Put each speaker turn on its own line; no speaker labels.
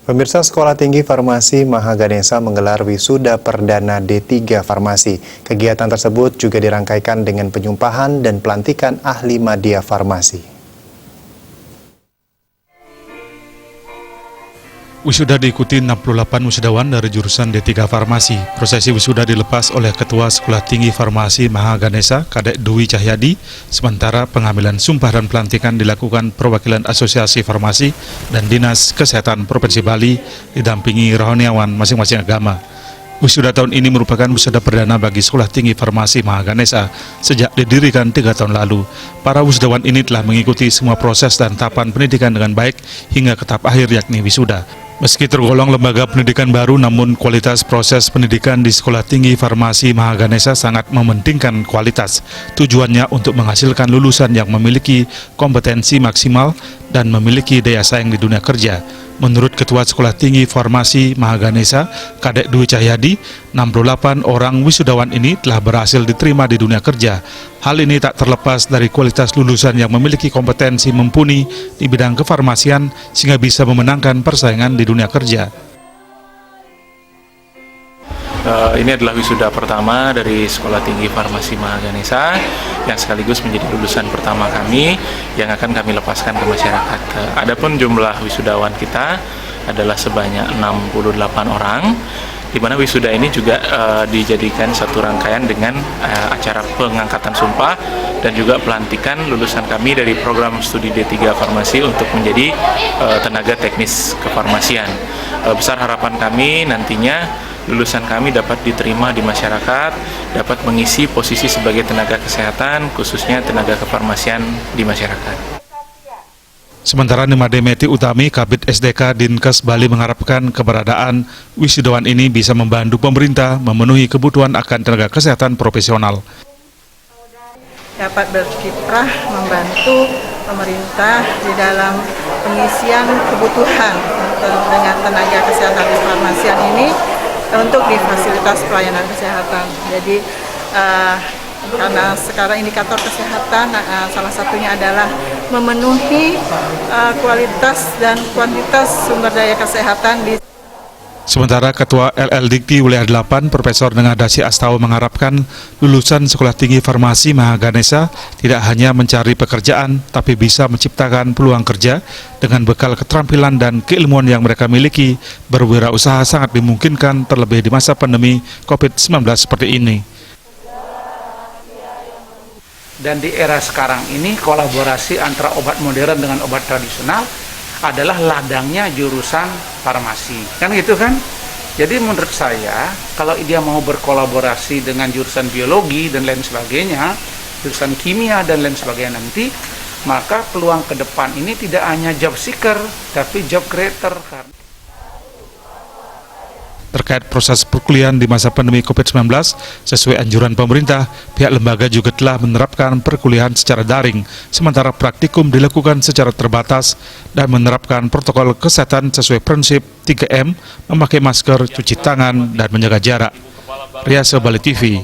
Pemirsa, Sekolah Tinggi Farmasi Mahaganesha menggelar wisuda perdana D3 Farmasi. Kegiatan tersebut juga dirangkaikan dengan penyumpahan dan pelantikan ahli madya farmasi.
Wisuda diikuti 68 wisudawan dari jurusan D3 Farmasi. Prosesi wisuda dilepas oleh Ketua Sekolah Tinggi Farmasi Mahaganesha, Kadek Dwi Cahyadi, sementara pengambilan sumpah dan pelantikan dilakukan perwakilan Asosiasi Farmasi dan Dinas Kesehatan Provinsi Bali, didampingi rohaniawan masing-masing agama. Wisuda tahun ini merupakan wisuda perdana bagi Sekolah Tinggi Farmasi Mahaganesha sejak didirikan 3 tahun lalu. Para wisudawan ini telah mengikuti semua proses dan tahapan pendidikan dengan baik hingga ke tahap akhir yakni wisuda. Meski tergolong lembaga pendidikan baru, namun kualitas proses pendidikan di Sekolah Tinggi Farmasi Mahaganesha sangat mementingkan kualitas. Tujuannya untuk menghasilkan lulusan yang memiliki kompetensi maksimal dan memiliki daya saing di dunia kerja. Menurut Ketua Sekolah Tinggi Farmasi Mahaganesha, Kadek Dwi Cahyadi, 68 orang wisudawan ini telah berhasil diterima di dunia kerja. Hal ini tak terlepas dari kualitas lulusan yang memiliki kompetensi mumpuni di bidang kefarmasian sehingga bisa memenangkan persaingan di dunia kerja.
Ini adalah wisuda pertama dari Sekolah Tinggi Farmasi Mahaganesha yang sekaligus menjadi lulusan pertama kami yang akan kami lepaskan ke masyarakat. Adapun jumlah wisudawan kita adalah sebanyak 68 orang, di mana wisuda ini juga dijadikan satu rangkaian dengan acara pengangkatan sumpah dan juga pelantikan lulusan kami dari program studi D3 Farmasi untuk menjadi tenaga teknis kefarmasian. Besar harapan kami nantinya lulusan kami dapat diterima di masyarakat, dapat mengisi posisi sebagai tenaga kesehatan, khususnya tenaga kefarmasian di masyarakat.
Sementara Nimade Meti Utami, Kabid SDK Dinkes Bali mengharapkan keberadaan wisudawan ini bisa membantu pemerintah memenuhi kebutuhan akan tenaga kesehatan profesional.
Dapat berkiprah membantu pemerintah di dalam pengisian kebutuhan dengan tenaga kesehatan di farmasian ini untuk di fasilitas pelayanan kesehatan. Jadi karena sekarang indikator kesehatan salah satunya adalah memenuhi kualitas dan kuantitas sumber daya kesehatan di.
Sementara Ketua LLDIKTI Wilayah 8, Profesor Nengadasi Astao mengharapkan lulusan Sekolah Tinggi Farmasi Mahaganesha tidak hanya mencari pekerjaan, tapi bisa menciptakan peluang kerja dengan bekal keterampilan dan keilmuan yang mereka miliki. Berwirausaha sangat dimungkinkan terlebih di masa pandemi COVID-19 seperti ini.
Dan di era sekarang ini kolaborasi antara obat modern dengan obat tradisional adalah ladangnya jurusan farmasi, kan gitu kan? Jadi menurut saya kalau dia mau berkolaborasi dengan jurusan biologi dan lain sebagainya, jurusan kimia dan lain sebagainya nanti, maka peluang ke depan ini tidak hanya job seeker tapi job creator.
Terkait proses perkuliahan di masa pandemi COVID-19, sesuai anjuran pemerintah, pihak lembaga juga telah menerapkan perkuliahan secara daring, sementara praktikum dilakukan secara terbatas dan menerapkan protokol kesehatan sesuai prinsip 3M, memakai masker, cuci tangan, dan menjaga jarak. Riasa Bali TV.